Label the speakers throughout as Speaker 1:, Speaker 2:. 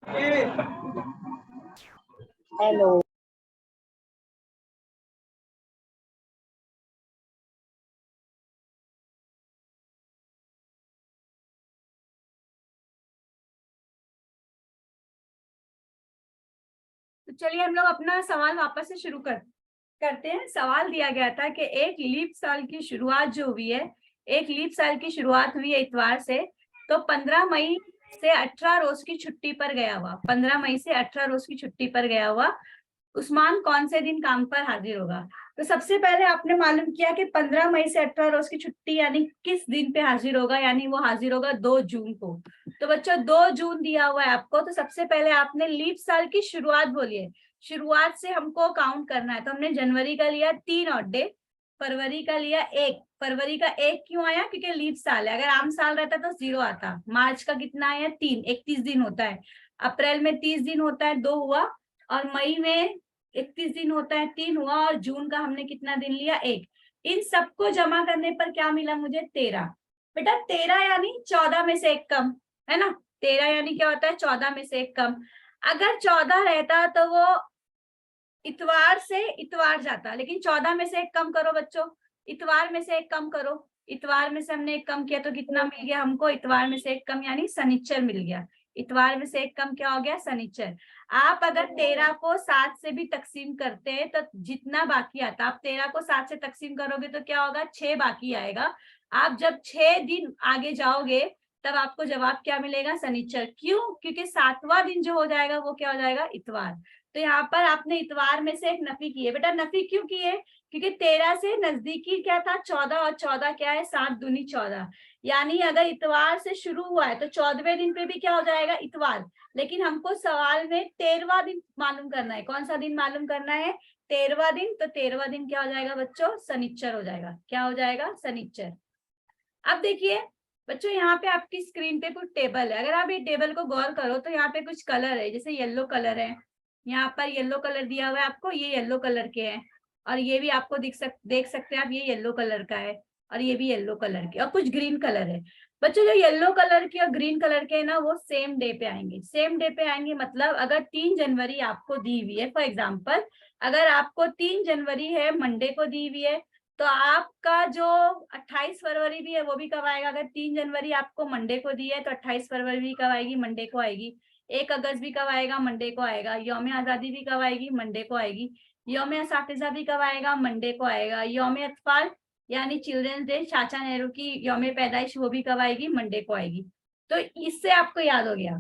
Speaker 1: Hello.
Speaker 2: तो चलिए हम लोग अपना सवाल वापस से शुरू करते हैं। सवाल दिया गया था कि एक लीप साल की शुरुआत जो हुई है, एक लीप साल की शुरुआत हुई है इतवार से, तो 15 मई से 18 रोज की छुट्टी पर गया हुआ, 15 मई से 18 रोज की छुट्टी पर गया हुआ उस्मान कौन से दिन काम पर हाजिर होगा। तो सबसे पहले आपने मालूम किया कि 15 मई से 18 रोज की छुट्टी यानी किस दिन पे हाजिर होगा, यानी वो हाजिर होगा 2 जून को। तो बच्चों 2 जून दिया हुआ है आपको, तो सबसे पहले आपने लीप साल की शुरुआत बोली है, शुरुआत से हमको काउंट करना है। तो हमने जनवरी का लिया 3 ऑड डे, फरवरी का लिया 1, फरवरी का 1 क्यों आया, क्योंकि लीप साल है, अगर आम साल रहता तो 0 आता। मार्च का कितना आया 3, 31 दिन होता है। अप्रैल में 30 दिन होता है, 2 हुआ। और मई में 31 दिन होता है, 3 हुआ। और जून का हमने कितना दिन लिया 1। इन सबको जमा करने पर क्या मिला मुझे 13। बेटा 13 यानी 14 में से 1 कम, है ना। 13 यानी क्या होता है 14 में से 1 कम। अगर 14 रहता तो वो इतवार से इतवार जाता, लेकिन 14 में से 1 कम करो बच्चों, इतवार में से 1 कम करो। इतवार में से हमने 1 कम किया तो कितना मिल गया हमको, इतवार में से 1 कम यानी शनिचर मिल गया। इतवार में से 1 कम क्या हो गया शनिचर। आप अगर 13 को 7 से भी तकसीम करते हैं तो जितना बाकी आता, आप 13 को 7 से तकसीम करोगे तो क्या होगा 6 बाकी आएगा। आप जब 6 दिन आगे जाओगे तब आपको जवाब क्या मिलेगा शनिचर। क्यों, क्योंकि 7वां दिन जो हो जाएगा वो क्या हो जाएगा इतवार। तो यहाँ पर आपने इतवार में से एक नफी की है। बेटा नफी क्यों की है, क्योंकि 13 से नजदीकी क्या था 14, और 14 क्या है 7 दूनी 14, यानी अगर इतवार से शुरू हुआ है तो 14वें दिन पे भी क्या हो जाएगा इतवार। लेकिन हमको सवाल में 13वां दिन मालूम करना है। कौन सा दिन मालूम करना है 13वां दिन। तो 13वां दिन क्या हो जाएगा बच्चों शनिचर हो जाएगा। क्या हो जाएगा शनिचर। अब देखिए बच्चों यहाँ पे आपकी स्क्रीन पे कुछ टेबल है, अगर आप ये टेबल को गौर करो तो यहाँ पे कुछ कलर है, जैसे येलो कलर है, यहाँ पर येलो कलर दिया हुआ है आपको, ये येलो कलर के हैं। और ये भी आपको देख सकते हैं आप, ये येलो कलर का है, और ये भी येलो कलर के, और कुछ ग्रीन कलर है। बच्चों जो येलो कलर के और ग्रीन कलर के है ना, वो सेम डे पे आएंगे। सेम डे पे आएंगे मतलब अगर 3 जनवरी आपको दी हुई है, फॉर एग्जाम्पल अगर आपको 3 जनवरी है मंडे को दी हुई है, तो आपका जो 28 फरवरी भी है वो भी कब आएगा। अगर 3 जनवरी आपको मंडे को दी है तो 28 फरवरी भी कब आएगी मंडे को आएगी। 1 अगस्त भी कब आएगा मंडे को आएगा। यौम आजादी भी कब आएगी मंडे को आएगी। यौम असातिज़ा भी कब आएगा मंडे को आएगा। यौम अतफाल यानी चिल्ड्रंस डे, चाचा नेहरू की यौम पैदाइश, वो भी कब आएगी मंडे को आएगी। तो इससे आपको याद हो गया।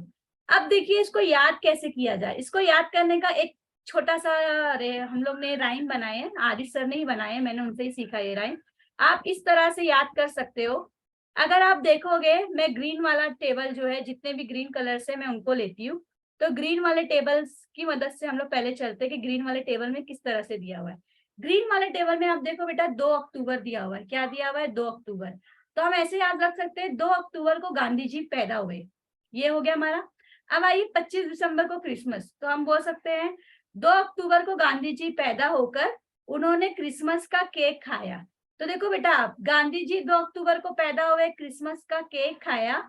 Speaker 2: अब देखिए इसको याद कैसे किया जाए। इसको याद करने का एक छोटा सा हम लोग ने राइम बनाए हैं, आदित्य सर ने ही बनाए, मैंने उनसे ही सीखा ये राइम। आप इस तरह से याद कर सकते हो। अगर आप देखोगे मैं ग्रीन वाला टेबल जो है, जितने भी ग्रीन कलर से मैं उनको लेती हूँ, तो ग्रीन वाले टेबल्स की मदद से हम लोग पहले चलते हैं कि ग्रीन वाले टेबल में किस तरह से दिया हुआ है। ग्रीन वाले टेबल में आप देखो बेटा 2 अक्टूबर दिया हुआ है। क्या दिया हुआ है 2 अक्टूबर। तो हम ऐसे याद रख सकते हैं 2 अक्टूबर को गांधी जी पैदा हुए, ये हो गया हमारा। अब आइए 25 दिसंबर को क्रिसमस, तो हम बोल सकते हैं 2 अक्टूबर को गांधी जी पैदा होकर उन्होंने क्रिसमस का केक खाया। तो देखो बेटा आप, गांधी जी 2 अक्टूबर को पैदा हुए, क्रिसमस का केक खाया,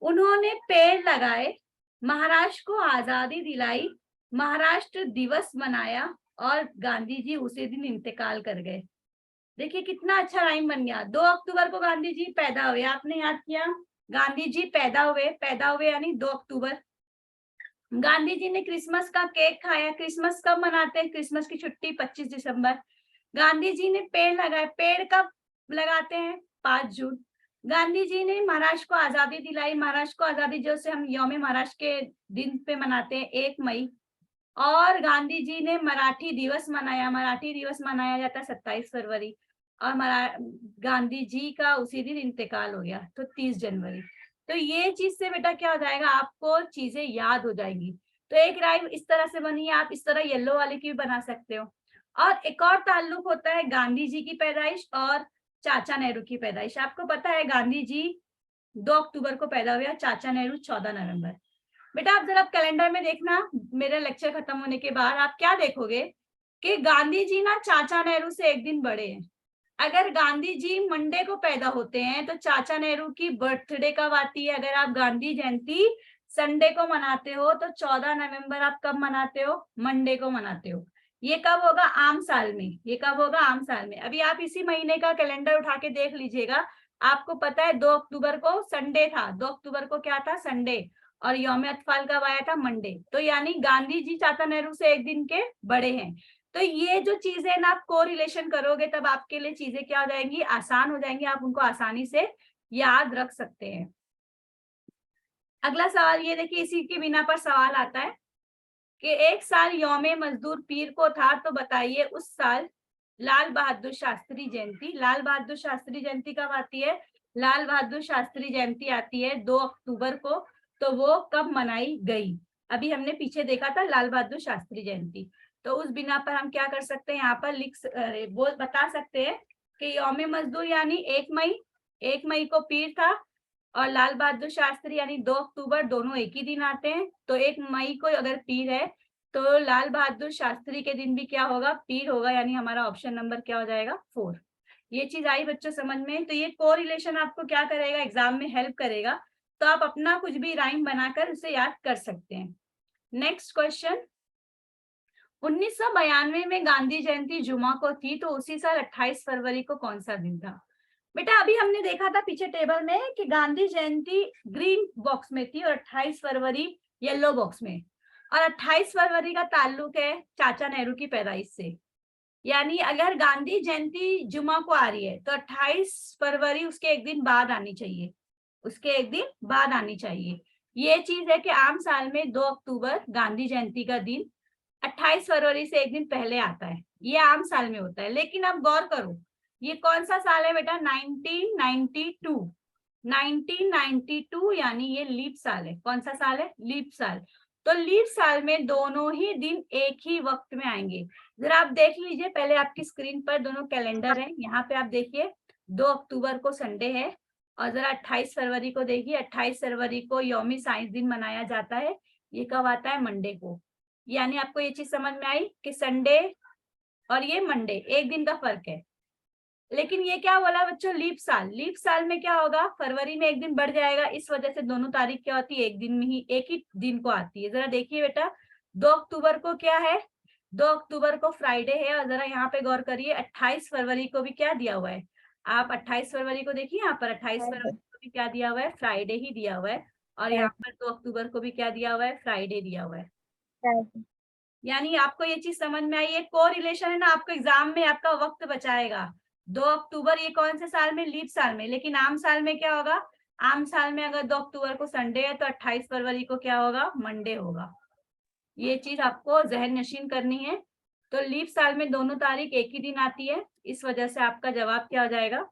Speaker 2: उन्होंने पेड़ लगाए, महाराष्ट्र को आजादी दिलाई, महाराष्ट्र दिवस मनाया, और गांधी जी उसी दिन इंतकाल कर गए। देखिए कितना अच्छा राइम बन गया। 2 अक्टूबर को गांधी जी पैदा हुए, आपने याद किया गांधी जी पैदा हुए यानी 2 अक्टूबर। गांधी जी ने क्रिसमस का केक खाया। क्रिसमस कब मनाते हैं, क्रिसमस की छुट्टी 25 दिसंबर। गांधी जी ने पेड़ लगाए, पेड़ कब लगाते हैं 5 जून। गांधी जी ने महाराष्ट्र को आजादी दिलाई, महाराष्ट्र को आजादी जो से हम यौम महाराष्ट्र के दिन पे मनाते हैं 1 मई। और गांधी जी ने मराठी दिवस मनाया, मराठी दिवस मनाया जाता है 27 फरवरी। और गांधी जी का उसी दिन इंतकाल हो गया, तो 30 जनवरी। तो ये चीज से बेटा क्या हो जाएगा, आपको चीजें याद हो जाएंगी। तो एक राइम इस तरह से बनी है, आप इस तरह येलो वाले की भी बना सकते हो। और एक और ताल्लुक होता है गांधी जी की पैदाइश और चाचा नेहरू की पैदाइश। आपको पता है गांधी जी 2 अक्टूबर को पैदा हुए, चाचा नेहरू 14 नवंबर। बेटा आप जरा कैलेंडर में देखना, मेरा लेक्चर खत्म होने के बाद आप क्या देखोगे कि गांधी जी ना चाचा नेहरू से 1 दिन बड़े हैं। अगर गांधी जी मंडे को पैदा होते हैं तो चाचा नेहरू की बर्थडे कब आती है। अगर आप गांधी जयंती संडे को मनाते हो तो 14 नवंबर आप कब मनाते हो? मंडे को मनाते हो। ये कब होगा? आम साल में। ये कब होगा? आम साल में। अभी आप इसी महीने का कैलेंडर उठा के देख लीजिएगा, आपको पता है 2 अक्टूबर को संडे था। 2 अक्टूबर को क्या था? संडे। और यौम अतफाल कब आया था? मंडे। तो यानी गांधी जी चाचा नेहरू से एक दिन के बड़े हैं। तो ये जो चीजें ना आप को रिलेशन करोगे तब आपके लिए चीजें क्या हो जाएंगी? आसान हो जाएंगी, आप उनको आसानी से याद रख सकते हैं। अगला सवाल ये देखिए, इसी के बिना पर सवाल आता है कि एक साल यौम मजदूर पीर को था, तो बताइए उस साल लाल बहादुर शास्त्री जयंती। लाल बहादुर शास्त्री जयंती कब आती है? लाल बहादुर शास्त्री जयंती आती है 2 अक्टूबर को। तो वो कब मनाई गई? अभी हमने पीछे देखा था लाल बहादुर शास्त्री जयंती। तो उस बिना पर हम क्या कर सकते हैं, यहाँ पर बोल बता सकते हैं कि यौम मजदूर यानी 1 मई को पीर था, और लाल बहादुर शास्त्री यानी 2 अक्टूबर, दोनों एक ही दिन आते हैं। तो 1 मई को अगर पीर है तो लाल बहादुर शास्त्री के दिन भी क्या होगा? पीर होगा। यानी हमारा ऑप्शन नंबर क्या हो जाएगा? 4। ये चीज आई बच्चों समझ में? तो ये कोरिलेशन आपको क्या करेगा? एग्जाम में हेल्प करेगा। तो आप अपना कुछ भी राइम बनाकर उसे याद कर सकते हैं। नेक्स्ट क्वेश्चन, 1992 में गांधी जयंती जुमा को थी, तो उसी साल 28 फरवरी को कौन सा दिन था? बेटा अभी हमने देखा था पीछे टेबल में कि गांधी जयंती ग्रीन बॉक्स में थी और 28 फरवरी येलो बॉक्स में। और 28 फरवरी का ताल्लुक है चाचा नेहरू की पैदाइश से। यानी अगर गांधी जयंती जुमा को आ रही है तो 28 फरवरी उसके एक दिन बाद आनी चाहिए, उसके एक दिन बाद आनी चाहिए। ये चीज है कि आम साल में 2 अक्टूबर गांधी जयंती का दिन 28 फरवरी से एक दिन पहले आता है, ये आम साल में होता है। लेकिन अब गौर करो, ये कौन सा साल है बेटा? 1992। 1992 यानी ये लीप साल है। कौन सा साल है? लीप साल। तो लीप साल में दोनों ही दिन एक ही वक्त में आएंगे। जरा आप देख लीजिए, पहले आपकी स्क्रीन पर दोनों कैलेंडर है, यहाँ पे आप देखिए 2 अक्टूबर को संडे है, और जरा 28 फरवरी को देखिए। 28 फरवरी को यौमी साइंस दिन मनाया जाता है। ये कब आता है? मंडे को। यानी आपको ये चीज समझ में आई कि संडे और ये मंडे एक दिन का फर्क है। लेकिन ये क्या बोला बच्चों? लीप साल। लीप साल में क्या होगा? फरवरी में एक दिन बढ़ जाएगा, इस वजह से दोनों तारीख क्या होती है? एक दिन में ही, एक ही दिन को आती है। जरा देखिए बेटा, 2 अक्टूबर को क्या है? 2 अक्टूबर को फ्राइडे है। और जरा यहाँ पे गौर करिए, 28 फरवरी को भी क्या दिया हुआ है? आप 28 फरवरी को देखिए, यहाँ पर 28 फरवरी को भी क्या दिया हुआ है? फ्राइडे ही दिया हुआ है। और यहाँ पर 2 अक्टूबर को भी क्या दिया हुआ है? फ्राइडे दिया हुआ है। यानी आपको ये चीज समझ में आई? ये को रिलेशन है ना, आपको एग्जाम में आपका वक्त बचाएगा। 2 अक्टूबर ये कौन से साल में? लीप साल में। लेकिन आम साल में क्या होगा? आम साल में अगर 2 अक्टूबर को संडे है तो 28 फरवरी को क्या होगा? मंडे होगा। ये चीज आपको जहन नशीन करनी है। तो लीप साल में दोनों तारीख एक ही दिन आती है, इस वजह से आपका जवाब क्या हो जाएगा?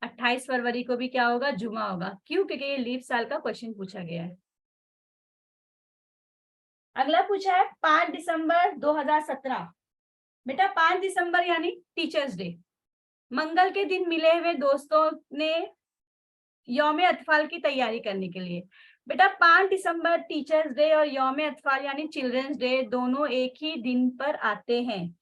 Speaker 2: 28 फरवरी को भी क्या होगा? जुमा होगा। क्यों? क्योंकि ये लीप साल का क्वेश्चन पूछा गया है। अगला पूछा है 5 दिसंबर 2017। बेटा 5 दिसंबर यानी टीचर्स डे। मंगल के दिन मिले हुए दोस्तों ने यौम अतफाल की तैयारी करने के लिए। बेटा 5 दिसंबर टीचर्स डे और यौम अतफाल यानी चिल्ड्रंस डे दोनों एक ही दिन पर आते हैं।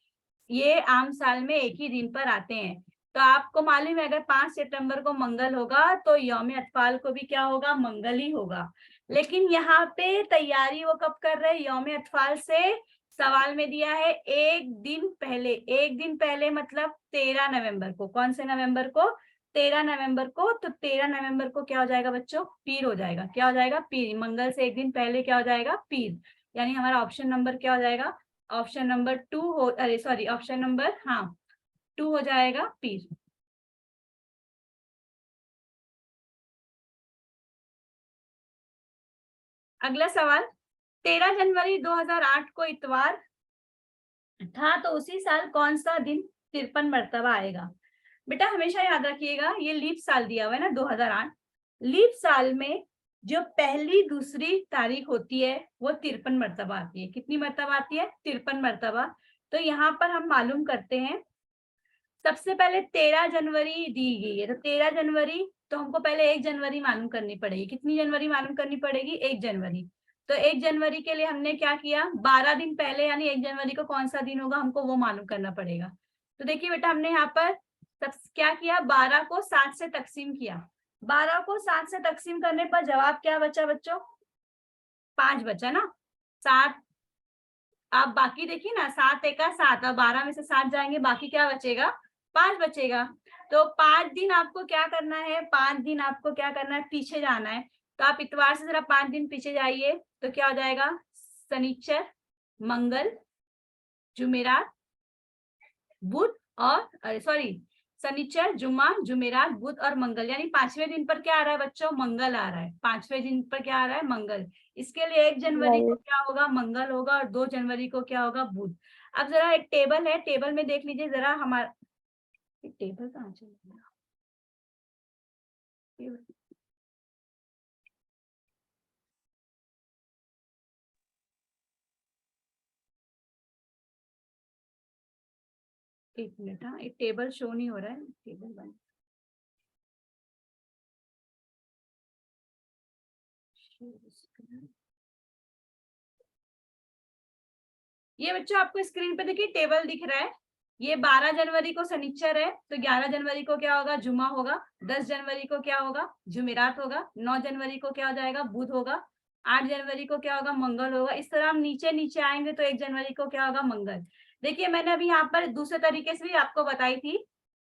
Speaker 2: ये आम साल में एक ही दिन पर आते हैं। तो आपको मालूम है अगर 5 सितंबर को मंगल होगा तो यौम अतफाल को भी क्या होगा? मंगल ही होगा। लेकिन यहाँ पे तैयारी वो कब कर रहे हैं? यौम अतफाल से सवाल में दिया है एक दिन पहले। एक दिन पहले मतलब 13 नवंबर को। कौन से नवंबर को? 13 नवंबर को। तो 13 नवंबर को क्या हो जाएगा बच्चों? पीर हो जाएगा। क्या हो जाएगा? पीर। मंगल से एक दिन पहले क्या हो जाएगा? पीर। यानी हमारा ऑप्शन नंबर क्या हो जाएगा? ऑप्शन नंबर 2 हो, अरे सॉरी, ऑप्शन नंबर 2 हो जाएगा, पीर। अगला सवाल, 13 जनवरी 2008 को इतवार था, तो उसी साल कौन सा दिन 53 मरतबा आएगा? बेटा हमेशा याद रखिएगा, ये लीप साल दिया हुआ है ना 2008। लीप साल में जो पहली दूसरी तारीख होती है वो 53 मरतबा आती है। कितनी मरतबा आती है? 53 मरतबा। तो यहाँ पर हम मालूम करते हैं, सबसे पहले 13 जनवरी दी गई है, तो 13 जनवरी, तो हमको पहले 1 जनवरी मालूम करनी पड़ेगी। कितनी जनवरी मालूम करनी पड़ेगी? 1 जनवरी। तो 1 जनवरी के लिए हमने क्या किया? 12 दिन पहले यानी 1 जनवरी को कौन सा दिन होगा हमको वो मालूम करना पड़ेगा। तो देखिए बेटा हमने यहाँ पर सब क्या किया, 12 को 7 से तकसीम किया। 12 को 7 से तकसीम करने पर जवाब क्या बचा बच्चों? 5 बचा ना। 7 आप बाकी देखिए ना, 7 एका 7 और 12 में से 7 जाएंगे, बाकी क्या बचेगा? 5 बचेगा। तो 5 दिन आपको क्या करना है? 5 दिन आपको क्या करना है? पीछे जाना है। तो आप इतवार से जरा 5 दिन पीछे जाइए, तो क्या हो जाएगा? शनिचर, मंगल, जुमेरात, बुध और सॉरी, शनिचर, जुम्मा, जुमेरात, बुध और मंगल, यानी 5वें दिन पर क्या आ रहा है बच्चों? मंगल आ रहा है। 5वें दिन पर क्या आ रहा है? मंगल। इसके लिए 1 जनवरी को क्या होगा? मंगल होगा, और 2 जनवरी को क्या होगा? बुध। अब जरा एक टेबल है, टेबल में देख लीजिए जरा हमारा टेबल कहाँ चला गया? एक मिनट, हाँ, एक टेबल शो नहीं हो रहा है, टेबल बंद। ये बच्चों आपको स्क्रीन पे देखिए टेबल दिख रहा है। ये 12 जनवरी को शनिचर है, तो 11 जनवरी को क्या होगा? जुमा होगा। 10 जनवरी को क्या होगा? जुमेरात होगा। 9 जनवरी को क्या हो जाएगा? बुध होगा। 8 जनवरी को क्या होगा? मंगल होगा। इस तरह हम नीचे नीचे आएंगे तो 1 जनवरी को क्या होगा? मंगल। देखिए मैंने अभी यहाँ पर दूसरे तरीके से भी आपको बताई थी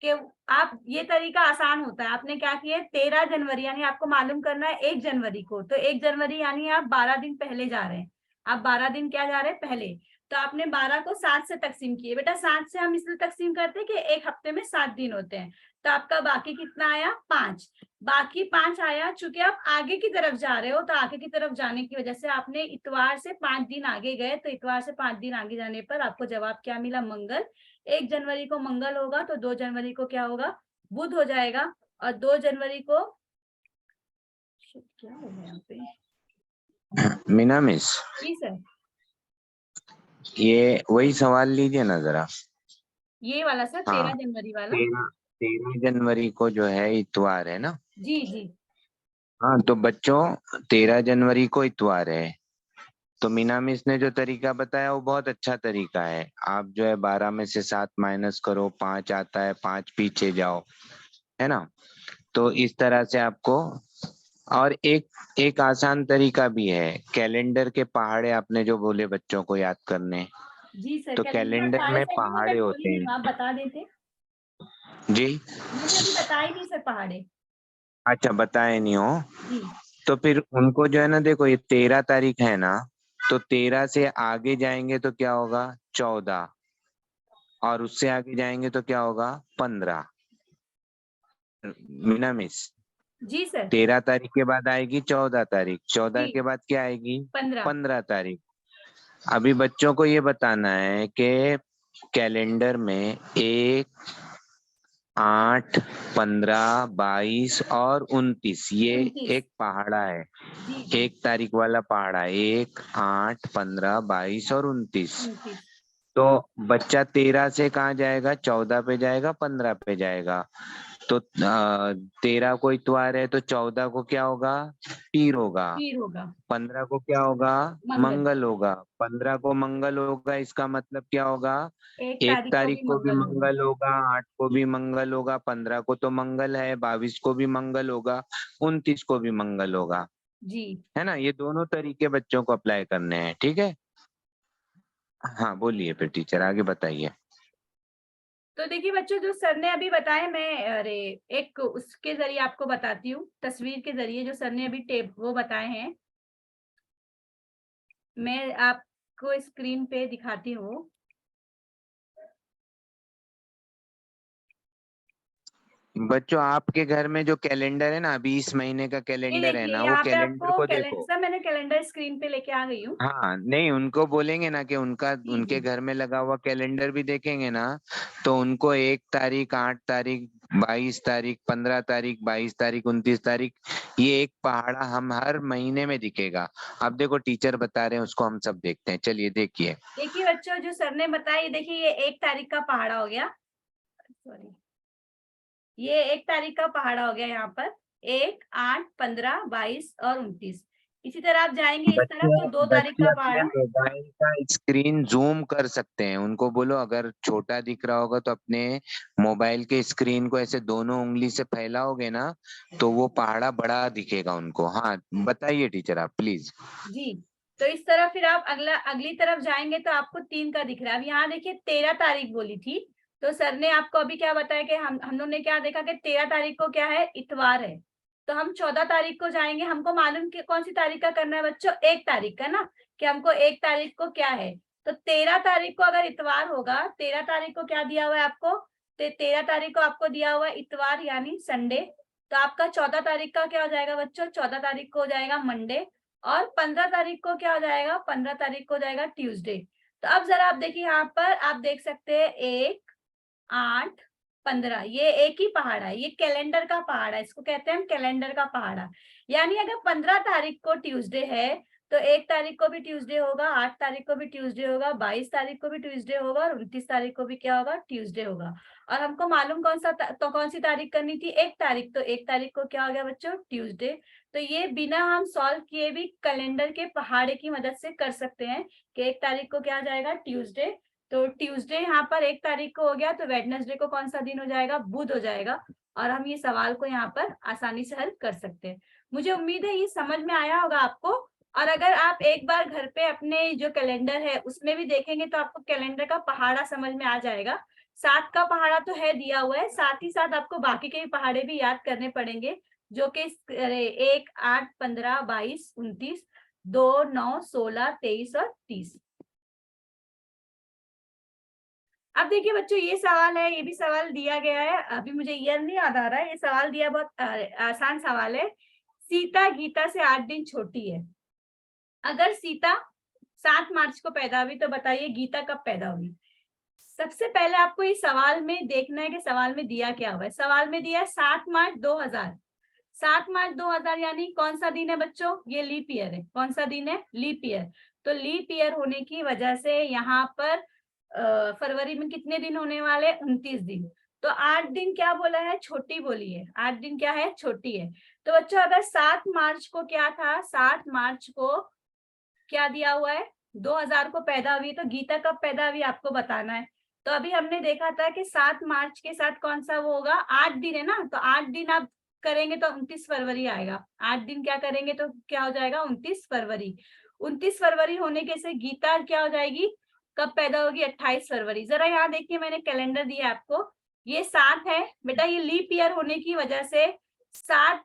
Speaker 2: कि आप, ये तरीका आसान होता है। आपने क्या किया? 13 जनवरी यानी आपको मालूम करना है 1 जनवरी को, तो 1 जनवरी यानी आप 12 दिन पहले जा रहे हैं। आप 12 दिन क्या जा रहे हैं? पहले। तो आपने 12 को 7 से तकसीम किए। बेटा 7 से हम इसलिए तकसीम करते हैं कि एक हफ्ते में 7 दिन होते हैं। तो आपका बाकी कितना आया? 5। बाकी 5 आया। चूंकि आप आगे की तरफ जा रहे हो, तो आगे की तरफ जाने की वजह से आपने इतवार से 5 दिन आगे गए, तो इतवार से 5 दिन आगे जाने पर आपको जवाब क्या मिला? मंगल। 1 जनवरी को मंगल होगा, तो 2 जनवरी को क्या होगा? बुध हो जाएगा। और 2 जनवरी को क्या हो गया यहाँ पे?
Speaker 3: मीना मिस,
Speaker 2: जी सर।
Speaker 3: ये वही सवाल लीजिए ना जरा।
Speaker 2: ये वाला सर,
Speaker 3: हाँ,
Speaker 2: 13 जनवरी वाला।
Speaker 3: 13 जनवरी को जो है इतवार है ना।
Speaker 2: जी जी।
Speaker 3: हाँ तो बच्चों 13 जनवरी को इतवार है, तो मीना मिस ने जो तरीका बताया वो बहुत अच्छा तरीका है। आप जो है 12 में से 7 माइनस करो, 5 आता है, 5 पीछे जाओ, है ना। तो इस तरह से आपको, और एक एक आसान तरीका भी है, कैलेंडर के पहाड़े आपने जो बोले बच्चों को याद करने,
Speaker 2: जी सर,
Speaker 3: तो
Speaker 2: कैलेंडर
Speaker 3: कैलेंडर
Speaker 2: पहाड़े
Speaker 3: में
Speaker 2: से नहीं, मैं
Speaker 3: पहाड़े
Speaker 2: बोली
Speaker 3: होते
Speaker 2: नहीं
Speaker 3: हैं।
Speaker 2: हूँ, आप बता देते।
Speaker 3: जी,
Speaker 2: मैंने अभी बताई नहीं सर पहाड़े।
Speaker 3: अच्छा बताए नहीं हो,
Speaker 2: जी
Speaker 3: तो फिर उनको जो है ना, देखो ये 13 तारीख है ना, तो 13 से आगे जाएंगे तो क्या होगा? 14, और उससे आगे जाएंगे तो क्या होगा? 15। मीना मिस,
Speaker 2: जी सर।
Speaker 3: 13 तारीख के बाद आएगी 14 तारीख, 14
Speaker 2: जी
Speaker 3: के बाद क्या आएगी?
Speaker 2: 15।
Speaker 3: 15 तारीख। अभी बच्चों को ये बताना है कि कैलेंडर में 1, 8, 15, 22 और 29, ये
Speaker 2: 29।
Speaker 3: एक पहाड़ा है।
Speaker 2: जी जी।
Speaker 3: 1 तारीख वाला पहाड़ा, 1, 8, 15, 22 और 29।
Speaker 2: 29।
Speaker 3: तो बच्चा 13 से कहाँ जाएगा? 14 पे जाएगा, 15 पे जाएगा। तो 13 को इतवार है, तो 14 को क्या होगा? पीर होगा।
Speaker 2: फिर होगा
Speaker 3: 15 को क्या होगा?
Speaker 2: मंगल।
Speaker 3: मंगल होगा। 15 को मंगल होगा, इसका मतलब क्या होगा?
Speaker 2: 1
Speaker 3: एक
Speaker 2: तारीख को
Speaker 3: तारीख
Speaker 2: भी
Speaker 3: को भी
Speaker 2: मंगल होगा।
Speaker 3: मंगल होगा, 8 को भी मंगल होगा, 15 को तो मंगल है, 22 को भी मंगल होगा, 29 को भी मंगल होगा,
Speaker 2: जी।
Speaker 3: है ना। ये दोनों तरीके बच्चों को अप्लाई करने हैं, ठीक है। हाँ बोलिए फिर टीचर, आगे बताइए।
Speaker 2: तो देखिए बच्चों, जो सर ने अभी बताया, मैं अरे एक उसके जरिए आपको बताती हूँ, तस्वीर के जरिए जो सर ने अभी टेप वो बताए हैं, मैं आपको स्क्रीन पे दिखाती हूँ।
Speaker 3: बच्चों आपके घर में जो कैलेंडर है ना, अभी इस महीने का
Speaker 2: ये
Speaker 3: कैलेंडर है
Speaker 2: देखिए
Speaker 3: ना, वो
Speaker 2: यहाँ पे
Speaker 3: कैलेंडर
Speaker 2: आपको
Speaker 3: को
Speaker 2: कैलेंडर,
Speaker 3: देखो।
Speaker 2: सर मैंने कैलेंडर स्क्रीन पे लेके आ गई हूँ।
Speaker 3: हाँ नहीं, उनको बोलेंगे ना कि उनका,
Speaker 2: जी
Speaker 3: उनके
Speaker 2: जी।
Speaker 3: घर में लगा हुआ कैलेंडर भी देखेंगे ना, तो उनको 1 तारीख, 8 तारीख, 22 तारीख, 15 तारीख, 22 तारीख, 29 तारीख, ये एक पहाड़ा हम हर महीने में दिखेगा। अब देखो टीचर बता रहे हैं, उसको हम सब देखते हैं, चलिए देखिए।
Speaker 2: देखिए बच्चों, जो सर ने बताया, देखिए ये 1 तारीख का पहाड़ा हो गया, सॉरी, ये 1 तारीख का पहाड़ा हो गया यहाँ पर। 1, 8, 15, 22 और 29। इसी तरह आप जाएंगे इस तरफ तो 2 तारीख
Speaker 3: बच्चे
Speaker 2: का
Speaker 3: अपने
Speaker 2: पहाड़ा।
Speaker 3: मोबाइल का स्क्रीन जूम कर सकते हैं, उनको बोलो अगर छोटा दिख रहा होगा तो अपने मोबाइल के स्क्रीन को ऐसे दोनों उंगली से फैलाओगे ना तो वो पहाड़ा बड़ा दिखेगा उनको। हाँ बताइए टीचर आप प्लीज।
Speaker 2: जी, तो इस तरफ फिर आप अगली तरफ जाएंगे तो आपको 3 का दिख रहा है। अब यहाँ देखिए 13 तारीख बोली थी, तो सर ने आपको अभी क्या बताया कि हम लोग ने क्या देखा कि 13 तारीख को क्या है, इतवार है। तो हम 14 तारीख को जाएंगे। हमको मालूम कि कौन सी तारीख का करना है बच्चों, 1 तारीख का ना, कि हमको 1 तारीख को क्या है। तो 13 तारीख को अगर इतवार होगा, 13 तारीख को क्या दिया हुआ है आपको, 13 तारीख को आपको दिया हुआ है इतवार यानी संडे। तो आपका 14 तारीख का क्या हो जाएगा बच्चों, 14 तारीख को हो जाएगा मंडे। और 15 तारीख को क्या हो जाएगा, 15 तारीख को हो जाएगा ट्यूसडे। तो अब जरा आप देखिए यहाँ पर आप देख सकते हैं 1, 8, 15 ये एक ही पहाड़ा है, ये कैलेंडर का पहाड़ा है, इसको कहते हैं हम कैलेंडर का पहाड़ा। यानी अगर 15 तारीख को ट्यूसडे है तो 1 तारीख को भी ट्यूसडे होगा, 8 तारीख को भी ट्यूसडे होगा, 22 तारीख को भी ट्यूसडे होगा और 29 तारीख को भी क्या होगा, ट्यूसडे होगा। और हमको मालूम कौन सी तारीख करनी थी, 1 तारीख। तो 1 तारीख को क्या हो गया बच्चों, ट्यूसडे। तो ये बिना हम सॉल्व किए भी कैलेंडर के पहाड़े की मदद से कर सकते हैं कि 1 तारीख को क्या जाएगा, ट्यूसडे। तो ट्यूसडे यहाँ पर 1 तारीख को हो गया, तो वेडनेसडे को कौन सा दिन हो जाएगा, बुध हो जाएगा। और हम ये सवाल को यहाँ पर आसानी से हल कर सकते हैं। मुझे उम्मीद है ये समझ में आया होगा आपको। और अगर आप एक बार घर पे अपने जो कैलेंडर है उसमें भी देखेंगे तो आपको कैलेंडर का पहाड़ा समझ में आ जाएगा। 7 का पहाड़ा तो है दिया हुआ है, साथ ही साथ आपको बाकी के पहाड़े भी याद करने पड़ेंगे, जो कि 1, 8, 15, 22, 29, 2, 9, 16, 23 और 30। अब देखिए बच्चों ये सवाल है, ये भी सवाल दिया गया है, अभी मुझे ईयर नहीं याद आ रहा है। ये सवाल दिया, बहुत आसान सवाल है। सीता गीता से 8 दिन छोटी है। अगर सीता 7 मार्च को पैदा हुई तो बताइए गीता कब पैदा हुई। सबसे पहले आपको इस सवाल में देखना है कि सवाल में दिया क्या हुआ है। सवाल में दिया है 7 मार्च 2000। 7 मार्च 2000 यानी कौन सा दिन है बच्चों, ये लीप ईयर है। कौन सा दिन है, लीप ईयर। तो लीप ईयर होने की वजह से यहाँ पर फरवरी में कितने दिन होने वाले, 29 दिन। तो 8 दिन क्या बोला है, छोटी बोली है। 8 दिन क्या है, छोटी है। तो बच्चों अगर 7 मार्च को क्या था, 7 मार्च को क्या दिया हुआ है, 2000 को पैदा हुई, तो गीता कब पैदा हुई आपको बताना है। तो अभी हमने देखा था कि 7 मार्च के साथ कौन सा वो होगा, 8 दिन है ना, तो 8 दिन आप करेंगे तो 29 फरवरी आएगा। 8 दिन क्या करेंगे तो क्या हो जाएगा, 29 फरवरी। 29 फरवरी होने के से गीता क्या हो जाएगी, कब पैदा होगी, 28 फरवरी। जरा यहाँ देखिए मैंने कैलेंडर दिया आपको, ये 7 है बेटा, ये लीप ईयर होने की वजह से 7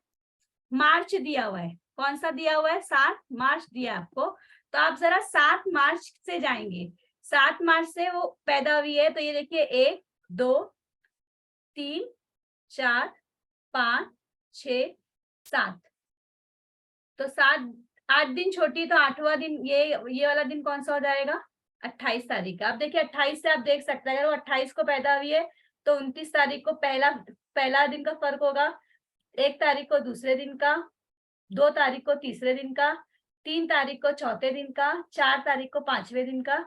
Speaker 2: मार्च दिया हुआ है। कौन सा दिया हुआ है, 7 मार्च दिया आपको। तो आप जरा 7 मार्च से जाएंगे, 7 मार्च से वो पैदा हुई है। तो ये देखिए 1, 2, 3, 4, 5, 6, 7। तो 7, 8 दिन छोटी, तो 8वां दिन ये वाला दिन कौन सा हो जाएगा, 28 तारीख का। आप देखिए 28 से आप देख सकते हैं, अगर वो 28 को पैदा हुई है तो 29 तारीख को पहला दिन का फर्क होगा, 1 तारीख को दूसरे दिन का, 2 तारीख को तीसरे दिन का, 3 तारीख को चौथे दिन का, 4 तारीख को 5वें दिन का,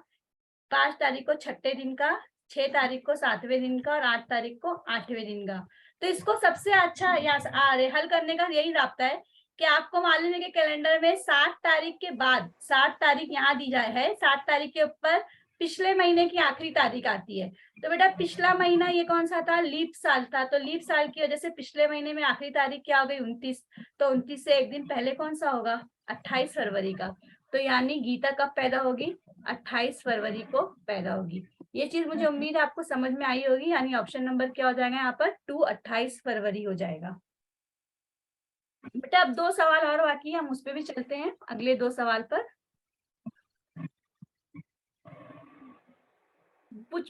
Speaker 2: 5 तारीख को 6ठे दिन का, 6 तारीख को 7वें दिन का और 8 तारीख को 8वें दिन का। तो इसको सबसे अच्छा हल करने का यही रास्ता है कि आपको मालूम है कि कैलेंडर में 7 तारीख के बाद, 7 तारीख यहाँ दी जाए है, 7 तारीख के ऊपर पिछले महीने की आखिरी तारीख आती है। तो बेटा पिछला महीना ये कौन सा था, लीप साल था। तो लीप साल की वजह से पिछले महीने में आखिरी तारीख क्या हो गई, 29। तो 29 से एक दिन पहले कौन सा होगा, 28 फरवरी का। तो यानी गीता कब पैदा होगी, 28 फरवरी को पैदा होगी। ये चीज मुझे उम्मीद है आपको समझ में आई होगी। यानी ऑप्शन नंबर क्या हो जाएगा यहाँ पर, 2, 28 फरवरी हो जाएगा। बेटा अब 2 सवाल और बाकी है, हम उस पर भी चलते हैं, अगले 2 सवाल पर।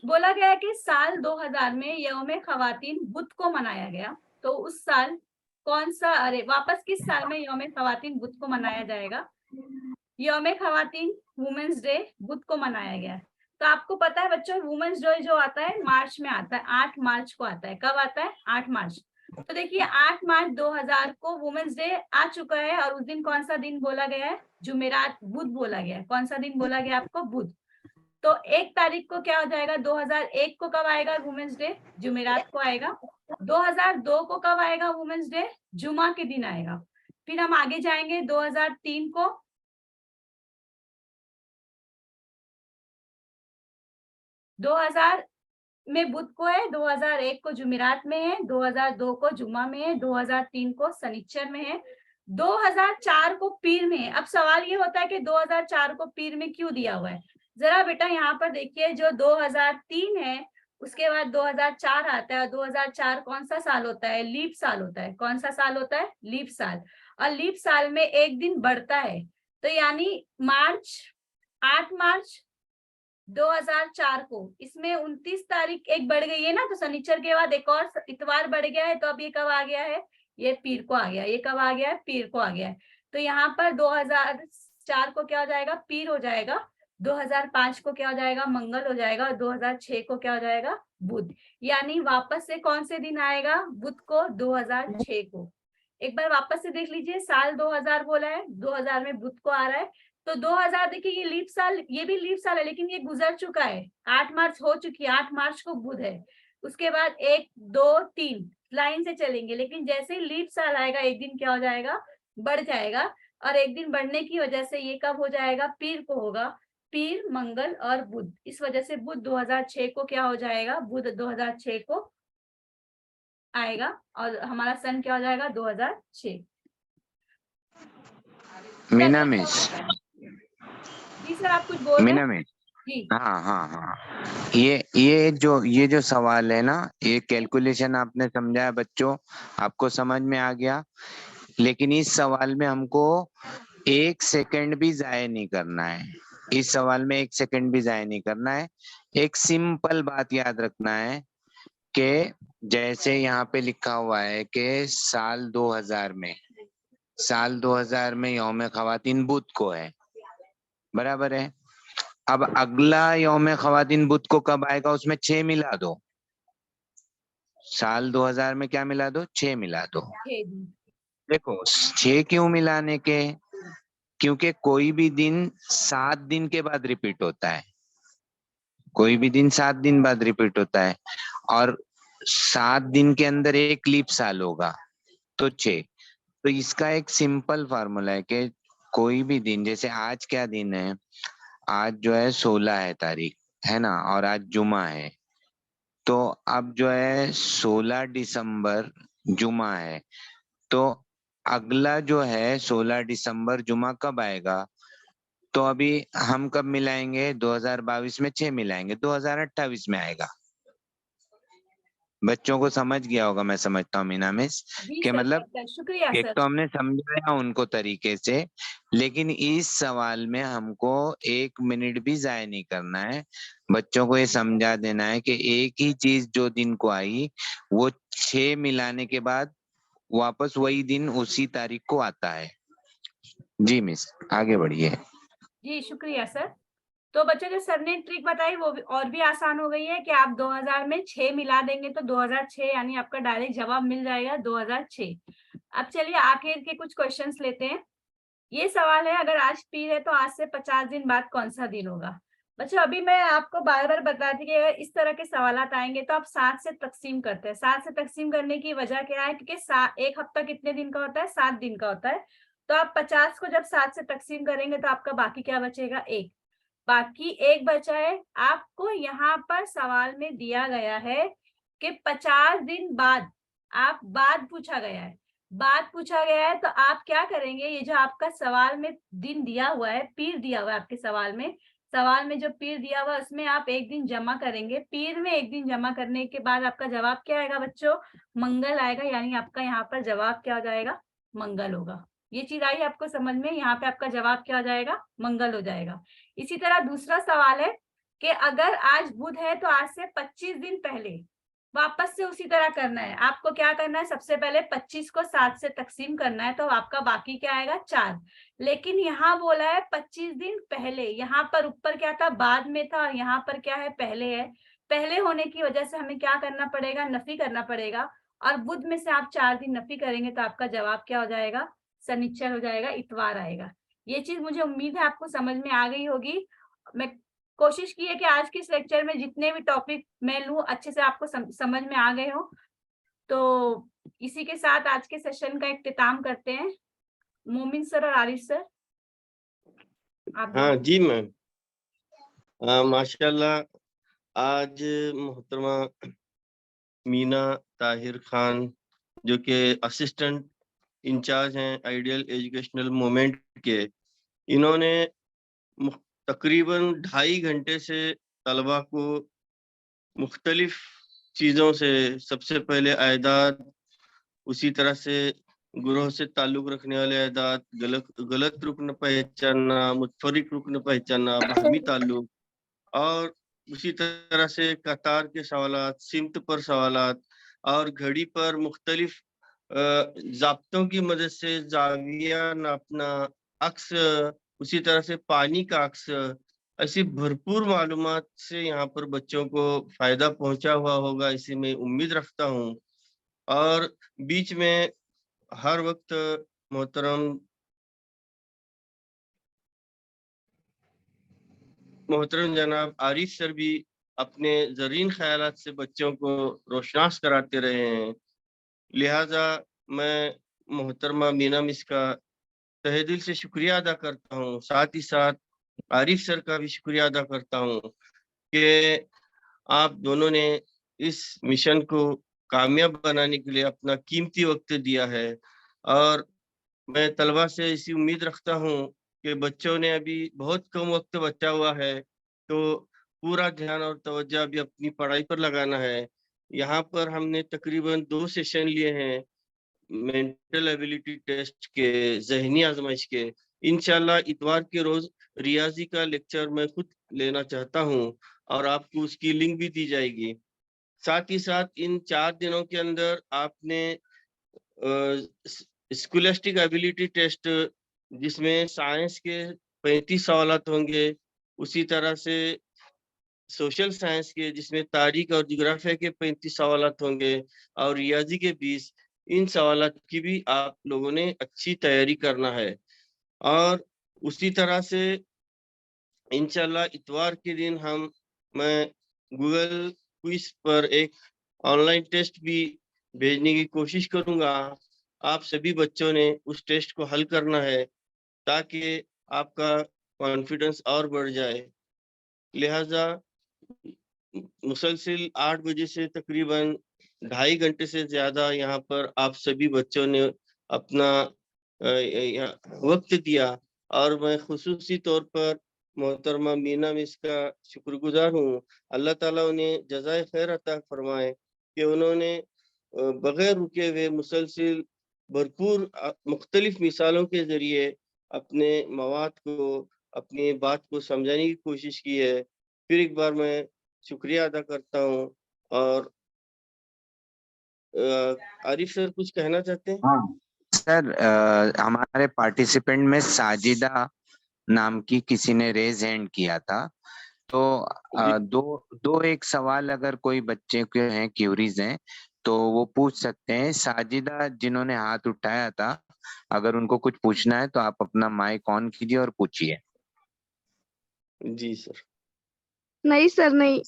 Speaker 2: बोला गया है कि साल 2000 में यौम खवातीन बुध को मनाया गया। तो उस साल कौन सा, अरे वापस किस साल में यौम खवातीन बुध को मनाया जाएगा। यौम खवातीन वुमेन्स डे बुध को मनाया गया। तो आपको पता है बच्चों, वुमेन्स डे जो आता है मार्च में आता है, 8 मार्च को आता है। कब आता है, 8 मार्च। तो देखिए 8 मार्च 2000 को वुमेन्स डे आ चुका है और उस दिन कौन सा दिन बोला गया है, जुमेरात, बुध बोला गया है। कौन सा दिन बोला गया आपको, बुध। तो 1 तारीख को क्या हो जाएगा, 2001 को कब आएगा वुमेन्स डे, जुमेरात को आएगा। 2002 को कब आएगा वुमेन्स डे, जुमा के दिन आएगा। फिर हम आगे जाएंगे 2003 को, 2000 में बुध को है, 2001 को जुमेरात में है, 2002 को जुमा में है, 2003 को शनिचर में है, 2004 को पीर में है। अब सवाल ये होता है कि 2004 को पीर में क्यों दिया हुआ है। जरा बेटा यहाँ पर देखिए, जो 2003 है उसके बाद 2004 आता है, और 2004 कौन सा साल होता है? लीप साल होता है। कौन सा साल होता है? लीप साल। और लीप साल में एक दिन बढ़ता है, तो यानी 8 मार्च 2004 को इसमें 29 तारीख एक बढ़ गई है ना, तो शनिचर के बाद एक और इतवार बढ़ गया है, तो अब ये कब आ गया है? ये पीर को आ गया। ये कब आ गया है? पीर को आ गया है। तो यहाँ पर 2004 को क्या हो जाएगा? पीर हो जाएगा। 2005 को क्या हो जाएगा? मंगल हो जाएगा। और 2006 को क्या हो जाएगा? बुध। यानी वापस से कौन से दिन आएगा? बुध को, 2006 को। एक बार वापस से देख लीजिए, साल 2000 बोला है, 2000 में बुध को आ रहा है, तो 2000 देखिए ये लीप साल, ये भी लीप साल है, लेकिन ये गुजर चुका है। 8 मार्च हो चुकी है, 8 मार्च को बुध है। उसके बाद 1 2 3 लाइन से चलेंगे, लेकिन जैसे ही लीप साल आएगा एक दिन क्या हो जाएगा? बढ़ जाएगा। और एक दिन बढ़ने की वजह से ये कब हो जाएगा? पीर को होगा। पीर, मंगल और बुध, इस वजह से बुध 2006 को क्या हो जाएगा? बुध 2006 को आएगा, और हमारा सन क्या हो जाएगा? 2006।
Speaker 3: मीना मिस,
Speaker 2: जी सर, आप कुछ बोल रहे
Speaker 3: मीना
Speaker 2: हैं?
Speaker 3: मिस,
Speaker 2: जी
Speaker 3: हाँ हाँ हाँ, ये जो सवाल है ना, ये कैलकुलेशन आपने समझाया बच्चों, आपको समझ में आ गया। लेकिन इस सवाल में हमको 1 सेकंड भी जाया नहीं करना है। इस सवाल में 1 सेकंड भी जाया नहीं करना है। एक सिंपल बात याद रखना है कि जैसे यहाँ पे लिखा हुआ है कि साल 2000 में यौम ख्वातीन बुध को है, बराबर है। अब अगला यौम ख्वातीन बुध को कब आएगा, उसमें 6 मिला दो। साल 2000 में क्या मिला दो? 6 मिला दो।
Speaker 2: 6 दिन।
Speaker 3: देखो 6 क्यों मिलाने के? क्योंकि कोई भी दिन 7 दिन के बाद रिपीट होता है। कोई भी दिन 7 दिन बाद रिपीट होता है, और 7 दिन के अंदर एक लीप साल होगा, तो 6। तो इसका एक सिंपल फार्मूला है कि कोई भी दिन, जैसे आज क्या दिन है? आज जो है 16 है तारीख, है ना, और आज जुमा है। तो अब जो है 16 दिसंबर जुमा है, तो अगला जो है 16 दिसंबर जुमा कब आएगा? तो अभी हम कब मिलाएंगे? 2022 में 6 मिलाएंगे, 2028 में आएगा। बच्चों को समझ गया होगा, मैं समझता हूँ मीना मिस,
Speaker 2: जी
Speaker 3: कि
Speaker 2: सर,
Speaker 3: मतलब
Speaker 2: सर, शुक्रिया
Speaker 3: एक
Speaker 2: सर।
Speaker 3: तो हमने समझाया उनको तरीके से, लेकिन इस सवाल में हमको 1 मिनट भी जाया नहीं करना है। बच्चों को ये समझा देना है कि एक ही चीज जो दिन को आई, वो 6 मिलाने के बाद वापस वही दिन उसी तारीख को आता है। जी मिस, आगे बढ़िए।
Speaker 2: जी शुक्रिया सर। तो बच्चों, जो सर ने ट्रिक बताई वो भी और भी आसान हो गई है कि आप 2000 में 6 मिला देंगे तो 2006, यानी आपका डायरेक्ट जवाब मिल जाएगा 2006। अब चलिए आखिर के कुछ क्वेश्चंस लेते हैं। ये सवाल है, अगर आज पीर है तो आज से 50 दिन बाद कौन सा दिन होगा? बच्चों, अभी मैं आपको बार बार बताती थी कि अगर इस तरह के सवाल आएंगे तो आप 7 से तकसीम करते हैं। 7 से तकसीम करने की वजह क्या है? क्योंकि एक हफ्ता कितने दिन का होता है? 7 दिन का होता है। तो आप 50 को जब 7 से तकसीम करेंगे तो आपका बाकी क्या बचेगा? 1। बाकी 1 बचा है। आपको यहाँ पर सवाल में दिया गया है कि 50 दिन बाद, आप बाद पूछा गया है, बाद पूछा गया है, तो आप क्या करेंगे? ये जो आपका सवाल में दिन दिया हुआ है, पीर दिया हुआ है आपके सवाल में जो पीर दिया हुआ है उसमें आप एक दिन जमा करेंगे। पीर में एक दिन जमा करने के बाद आपका जवाब क्या आएगा बच्चों? मंगल आएगा। यानी आपका यहाँ पर जवाब क्या हो जाएगा? मंगल होगा। ये चीज आई आपको समझ में? यहाँ पे आपका जवाब क्या हो जाएगा? मंगल हो जाएगा। इसी तरह दूसरा सवाल है कि अगर आज बुध है तो आज से 25 दिन पहले वापस से उसी तरह करना है। आपको क्या करना है? सबसे पहले 25 को 7 से तकसीम करना है, तो आपका बाकी क्या आएगा? 4। लेकिन यहाँ बोला है 25 दिन पहले, यहाँ पर ऊपर क्या था? बाद में था, और यहाँ पर क्या है? पहले है। पहले होने की वजह से हमें क्या करना पड़ेगा? नफी करना पड़ेगा। और बुध में से आप 4 दिन नफी करेंगे तो आपका जवाब क्या हो जाएगा? शनिचर हो जाएगा, इतवार आएगा। ये चीज मुझे उम्मीद है आपको समझ में आ गई होगी। मैं कोशिश की है कि आज के इस लेक्चर में जितने भी टॉपिक मैं लूं अच्छे से आपको समझ में आ गए हो। तो इसी के साथ आज के सेशन का इख्तिताम करते हैं। मोमिन सर और आरिफ सर, आप
Speaker 4: हाँ
Speaker 2: दोनों।
Speaker 4: जी मैम। माशाल्लाह, आज मोहतरमा मीना ताहिर खान जो कि असिस्टेंट इंचार्ज हैं आइडियल एजुकेशनल मूवमेंट के, इन्होंने तकरीबन 2.5 घंटे से तलबा को मुख्तलिफ चीज़ों से, सबसे पहले आयदाद, उसी तरह से ग्रोह से ताल्लुक रखने वाले आयदाद, गलत रुकन पहचानना, मुतफरिक रुकन पहचानना, बाहमी ताल्लुक, और उसी तरह से कतार के सवालात, सिमत पर सवालात, और घड़ी पर मुख्तलिफ ज़ाब्तों की मदद से जाविया नापना, अक्स, उसी तरह से पानी का अक्स, ऐसी भरपूर मालूमात से यहाँ पर बच्चों को फायदा पहुंचा हुआ होगा, इसी मैं उम्मीद रखता हूँ। और बीच में हर वक्त मोहतरम जनाब आरिफ सर भी अपने ज़रीन ख्यालात से बच्चों को रोशनास कराते रहे हैं। लिहाजा मैं मोहतरमा मीना मिस का तहे दिल से शुक्रिया अदा करता हूँ। साथ ही साथ आरिफ सर का भी शुक्रिया अदा करता हूँ कि आप दोनों ने इस मिशन को कामयाब बनाने के लिए अपना कीमती वक्त दिया है। और मैं तलबा से इसी उम्मीद रखता हूँ कि बच्चों ने अभी बहुत कम वक्त बचा हुआ है, तो पूरा ध्यान और तवज्जो अभी अपनी पढ़ाई पर लगाना है। यहाँ पर हमने तकरीबन 2 सेशन लिए हैं मेंटल एबिलिटी टेस्ट के, ज़हनी आजमाइश के। इंशाल्लाह इतवार के रोज रियाजी का लेक्चर मैं खुद लेना चाहता हूँ और आपको उसकी लिंक भी दी जाएगी। साथ ही साथ इन 4 दिनों के अंदर आपने स्कूलिस्टिक एबिलिटी टेस्ट, जिसमें साइंस के 35 सवालात होंगे, उसी तरह से सोशल साइंस के जिसमें तारीख और जियोग्राफिया के 35 सवालात होंगे, और रियाजी के 20, इन सवालात की भी आप लोगों ने अच्छी तैयारी करना है। और उसी तरह से इंशाल्लाह इतवार के दिन मैं गूगल क्विज पर एक ऑनलाइन टेस्ट भी भेजने की कोशिश करूंगा। आप सभी बच्चों ने उस टेस्ट को हल करना है ताकि आपका कॉन्फिडेंस और बढ़ जाए। लिहाजा मुसलसिल 8 बजे से तकरीबन 2.5 घंटे से ज्यादा यहाँ पर आप सभी बच्चों ने अपना वक्त दिया, और मैं खुसूसी तौर पर मोहतरमा मीना मिस का शुक्रगुजार हूँ। अल्लाह ताला उन्हें जज़ाए खैर अता फरमाए कि उन्होंने बगैर रुके हुए मुसलसिल भरपूर मुख्तलिफ मिसालों के जरिए अपने मवाद को, अपनी बात को समझाने की कोशिश की है। फिर एक बार मैं शुक्रिया अदा करता हूँ। और आरिफ सर कुछ कहना चाहते हैं?
Speaker 3: हाँ सर, हमारे पार्टिसिपेंट में साजिदा नाम की किसी ने रेज हैंड किया था, तो दो एक सवाल अगर कोई बच्चे के हैं, क्यूरीज हैं, तो वो पूछ सकते हैं। साजिदा जिन्होंने हाथ उठाया था, अगर उनको कुछ पूछना है तो आप अपना माइक ऑन कीजिए और पूछिए।
Speaker 4: जी सर।
Speaker 1: नहीं सर, नहीं।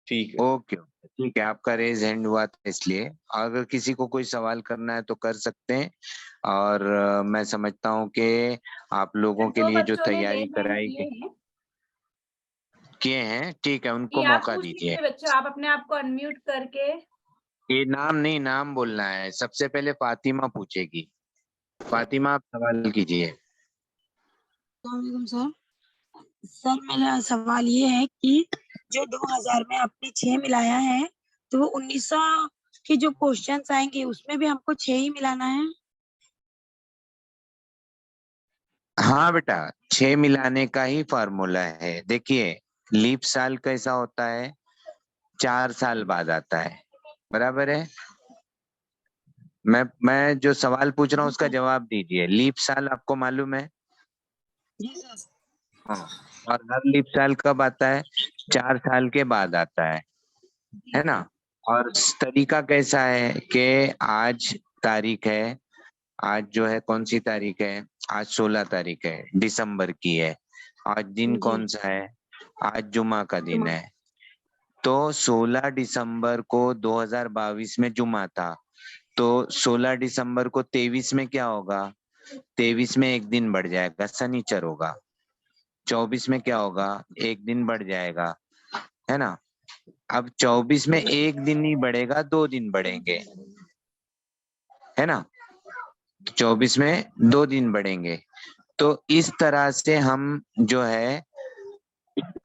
Speaker 4: ठीक है।
Speaker 3: ओके, ठीक है, आपका रेज हैंड हुआ था इसलिए। अगर किसी को कोई सवाल करना है तो कर सकते हैं। और मैं समझता हूँ कि आप लोगों के
Speaker 2: दो
Speaker 3: लिए जो
Speaker 2: बच्चों ने
Speaker 3: तैयारी
Speaker 2: raise hand
Speaker 3: कराई किए हैं, ठीक है, उनको
Speaker 2: कि आप
Speaker 3: मौका
Speaker 2: पूछ
Speaker 3: दीजिए।
Speaker 2: लीजिए बच्चों, आप अपने आप को अनम्यूट करके।
Speaker 3: ये नाम नहीं, नाम बोलना है। सबसे पहले फातिमा पूछेगी। फातिमा, आप सवाल कीजिए।
Speaker 5: सर सर मेरा सवाल ये है कि जो 2000 में आपने 6 मिलाया है, तो वो 1900 के जो क्वेश्चंस आएंगे उसमें भी हमको 6 ही मिलाना है?
Speaker 3: हाँ बेटा, 6 मिलाने का ही फॉर्मूला है। देखिए, लीप साल कैसा होता है, 4 साल बाद आता है, बराबर है। मैं जो सवाल पूछ रहा हूँ उसका जवाब दीजिए। लीप साल आपको मालूम है?
Speaker 5: जी सर।
Speaker 3: हाँ, और हर लीप साल कब आता है? 4 साल के बाद आता है ना। और तरीका कैसा है कि आज तारीख है, आज जो है कौन सी तारीख है? आज 16 तारीख है, दिसंबर की है। आज दिन कौन सा है? आज जुमा का दिन है। तो 16 दिसंबर को 2022 में जुमा था, तो 16 दिसंबर को 23 में क्या होगा? 23 में एक दिन बढ़ जाएगा, शनिचर होगा। 24 में क्या होगा? एक दिन बढ़ जाएगा, है ना। अब 24 में एक दिन नहीं बढ़ेगा, 2 दिन बढ़ेंगे, है ना। 24 में 2 दिन बढ़ेंगे। तो इस तरह से हम जो है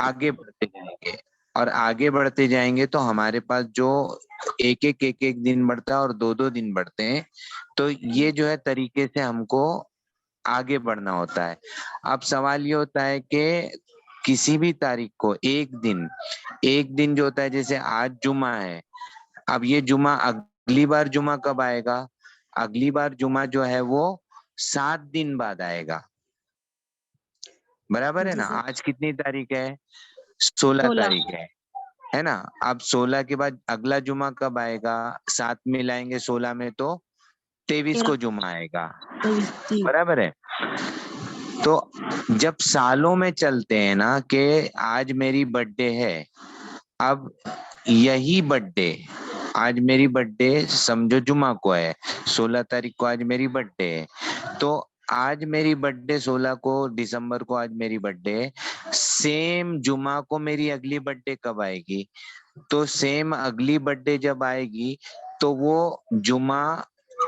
Speaker 3: आगे बढ़ते जाएंगे, और आगे बढ़ते जाएंगे तो हमारे पास जो एक दिन बढ़ता है और 2 दिन बढ़ते हैं, तो ये जो है तरीके से हमको आगे बढ़ना होता है। अब सवाल ये होता है कि किसी भी तारीख को एक दिन जो होता है, जैसे आज जुमा है, अब ये जुमा अगली बार जुमा कब आएगा? अगली बार जुमा जो है वो 7 दिन बाद आएगा, बराबर है
Speaker 5: जी
Speaker 3: ना।
Speaker 5: सर।
Speaker 3: आज कितनी तारीख है? 16
Speaker 5: 16।
Speaker 3: तारीख है ना। अब 16 के बाद अगला जुमा कब आएगा? 7 मिलाएंगे 16 में तो 23 को जुमा आएगा,
Speaker 5: 23।
Speaker 3: बराबर है। तो जब सालों में चलते हैं ना कि आज मेरी बर्थडे है, अब यही बर्थडे, आज मेरी बर्थडे समझो जुमा को है, 16 तारीख को आज मेरी बर्थडे है, तो आज मेरी बर्थडे 16 को दिसंबर को आज मेरी बर्थडे है, सेम जुमा को मेरी अगली बर्थडे कब आएगी? तो सेम अगली बर्थडे जब आएगी तो वो जुमा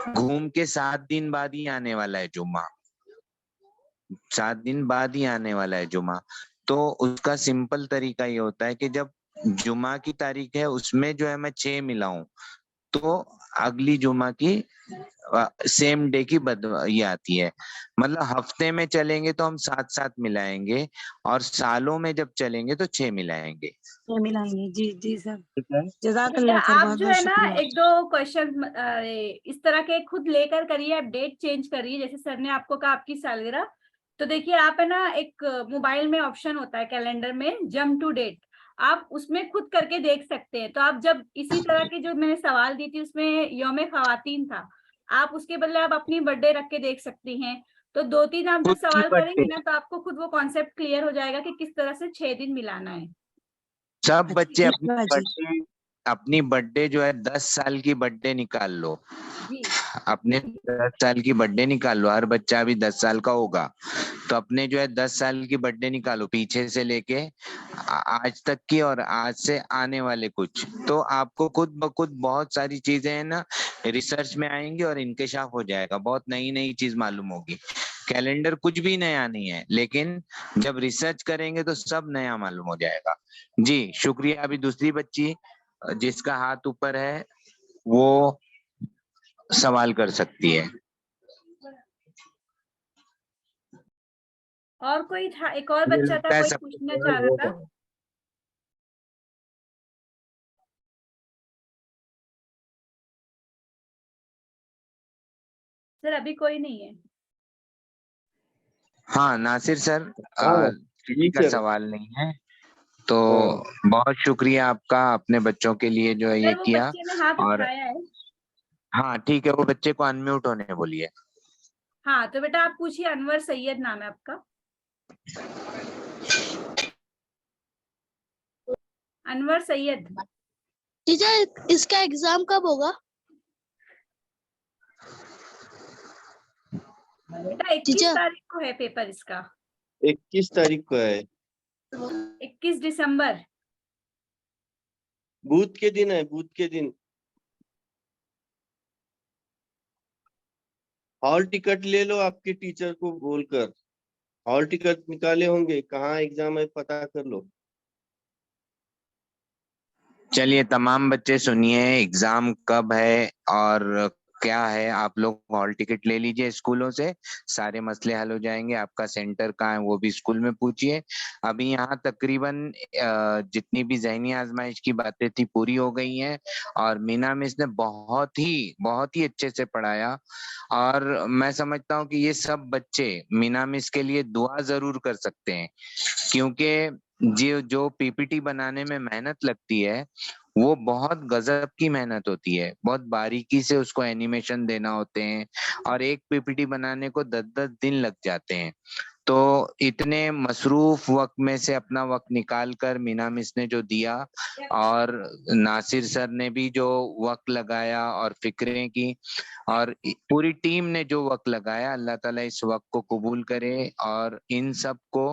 Speaker 3: घूम के 7 दिन बाद ही आने वाला है जुमा, 7 दिन बाद ही आने वाला है जुमा। तो उसका सिंपल तरीका ये होता है कि जब जुमा की तारीख है उसमें जो है मैं 6 मिलाऊं, तो अगली जुमा की सेम डे की ये आती है। मतलब हफ्ते में चलेंगे तो हम 7 मिलाएंगे, और सालों में जब चलेंगे तो 6 मिलाएंगे।
Speaker 5: ये मिलाएंगे। जी जी सर।
Speaker 3: ठीक है।
Speaker 2: अच्छा,
Speaker 5: जज़ाकल्लाह सर,
Speaker 2: आप
Speaker 5: बहुत
Speaker 2: जो
Speaker 5: बहुत
Speaker 2: है ना
Speaker 5: शुक्रिया।
Speaker 2: 1-2 क्वेश्चन इस तरह के खुद लेकर करिए, आप डेट चेंज करिए, जैसे सर ने आपको कहा आपकी सालगिरह, तो देखिए आप है ना एक मोबाइल में ऑप्शन होता है कैलेंडर में जंप टू डेट, आप उसमें खुद करके देख सकते हैं। तो आप जब इसी तरह के जो मैंने सवाल दी थी उसमें यौम ख्वातीन था, आप उसके बदले आप अपनी बर्थडे रख के देख सकती हैं। तो 2-3 आप जब
Speaker 3: खुद की
Speaker 2: सवाल
Speaker 3: बर्थडे,
Speaker 2: करेंगे ना तो आपको खुद वो कॉन्सेप्ट क्लियर हो जाएगा कि किस तरह से 6 दिन मिलाना है।
Speaker 3: सब बच्चे
Speaker 5: जी
Speaker 3: अपनी
Speaker 5: बाजी।
Speaker 3: बर्थडे जो है 10 साल की बर्थडे निकाल लो,
Speaker 2: जी
Speaker 3: अपने 10 साल की बर्थडे निकाल लो, हर बच्चा अभी 10 साल का होगा, तो अपने जो है 10 साल की बर्थडे निकालो पीछे से लेके आज तक की, और आज से आने वाले कुछ, तो आपको खुद ब खुद बहुत सारी चीजें है ना रिसर्च में आएंगी और इंकशाफ हो जाएगा, बहुत नई नई चीज मालूम होगी। कैलेंडर कुछ भी नया नहीं है, लेकिन जब रिसर्च करेंगे तो सब नया मालूम हो जाएगा। जी शुक्रिया। अभी दूसरी बच्ची जिसका हाथ ऊपर है वो सवाल कर सकती है।
Speaker 2: और कोई था, एक और
Speaker 3: मुझे
Speaker 2: बच्चा था
Speaker 3: लगता है
Speaker 2: कोई
Speaker 3: सबको
Speaker 2: पूछना
Speaker 3: केवल
Speaker 2: चाह रहा
Speaker 3: वो
Speaker 2: था।
Speaker 3: करो।
Speaker 2: सर अभी कोई नहीं है।
Speaker 3: हाँ नासिर सर,
Speaker 4: हाँ
Speaker 3: किसी
Speaker 4: जी
Speaker 3: का
Speaker 4: सर।
Speaker 3: सवाल नहीं है, तो
Speaker 4: हाँ
Speaker 3: बहुत शुक्रिया आपका अपने बच्चों के लिए जो है ये
Speaker 2: सर वो
Speaker 3: किया।
Speaker 2: बच्चे ने हाथ
Speaker 3: और
Speaker 2: उठाया है।
Speaker 3: हाँ ठीक है, वो बच्चे को अनम्यूट होने बोलिए।
Speaker 2: हाँ तो बेटा आप पूछिए, अनवर सैयद नाम है आपका। अनवर सैयद।
Speaker 1: टीचर इसका एग्जाम कब होगा?
Speaker 2: बेटा 21
Speaker 1: टीचर
Speaker 2: तारीख को है पेपर इसका,
Speaker 4: 21 तारीख को है,
Speaker 2: 21 दिसंबर।
Speaker 4: बुध के दिन है, बुध के दिन। हॉल टिकट ले लो आपके टीचर को बोलकर, हॉल टिकट निकाले होंगे, कहाँ एग्जाम है पता कर लो।
Speaker 3: चलिए तमाम बच्चे सुनिए, एग्जाम कब है और क्या है, आप लोग हॉल टिकट ले लीजिए स्कूलों से, सारे मसले हल हो जाएंगे। आपका सेंटर कहाँ है वो भी स्कूल में पूछिए। अभी यहाँ तकरीबन जितनी भी ज़हनी आजमाइश की बातें थी पूरी हो गई हैं, और मीना मिस ने बहुत ही अच्छे से पढ़ाया, और मैं समझता हूँ कि ये सब बच्चे मीना मिस के लिए दुआ जरूर कर सकते हैं, क्योंकि जो पीपीटी बनाने में मेहनत लगती है वो बहुत गजब की मेहनत होती है, बहुत बारीकी से उसको एनिमेशन देना होते हैं, और एक पीपीटी बनाने को 10-10 दिन लग जाते हैं। तो इतने मसरूफ वक्त में से अपना वक्त निकाल कर मीना मिस ने जो दिया, और नासिर सर ने भी जो वक्त लगाया और फिक्रें की, और पूरी टीम ने जो वक्त लगाया, अल्लाह ताला इस वक्त को कबूल करे और इन सब को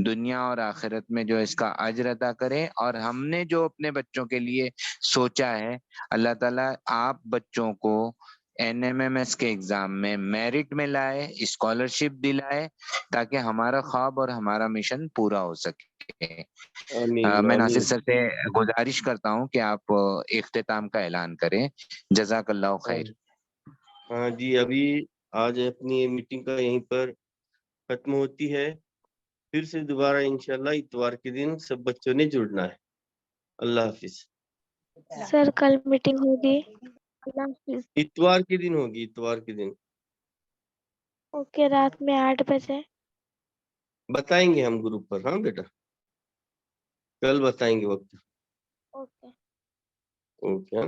Speaker 3: दुनिया और आखिरत में जो इसका अजर अदा करे। और हमने जो अपने बच्चों के लिए सोचा है, अल्लाह ताला आप बच्चों को NMMS के एग्जाम में मेरिट में लाए, स्कॉलरशिप दिलाए, ताकि हमारा ख्वाब और हमारा मिशन पूरा हो सके।
Speaker 4: आमीन
Speaker 3: मैं नासिर
Speaker 4: आमीन।
Speaker 3: सर से गुजारिश करता हूं कि आप इख्तिताम का ऐलान करें। जज़ाकल्लाहु खैर।
Speaker 4: हाँ जी, अभी आज अपनी ये मीटिंग का यहीं पर खत्म होती है। फिर से दोबारा इंशाल्लाह इतवार के दिन सब बच्चों ने जुड़ना है। अल्लाह हाफिज।
Speaker 1: सर कल मीटिंग होगी। अल्लाह हाफिज।
Speaker 4: इतवार के दिन होगी, इतवार के दिन
Speaker 1: ओके, रात में 8 बजे।
Speaker 4: बताएंगे हम ग्रुप पर। हाँ बेटा, कल बताएंगे वक्त।
Speaker 1: ओके।
Speaker 4: ओके।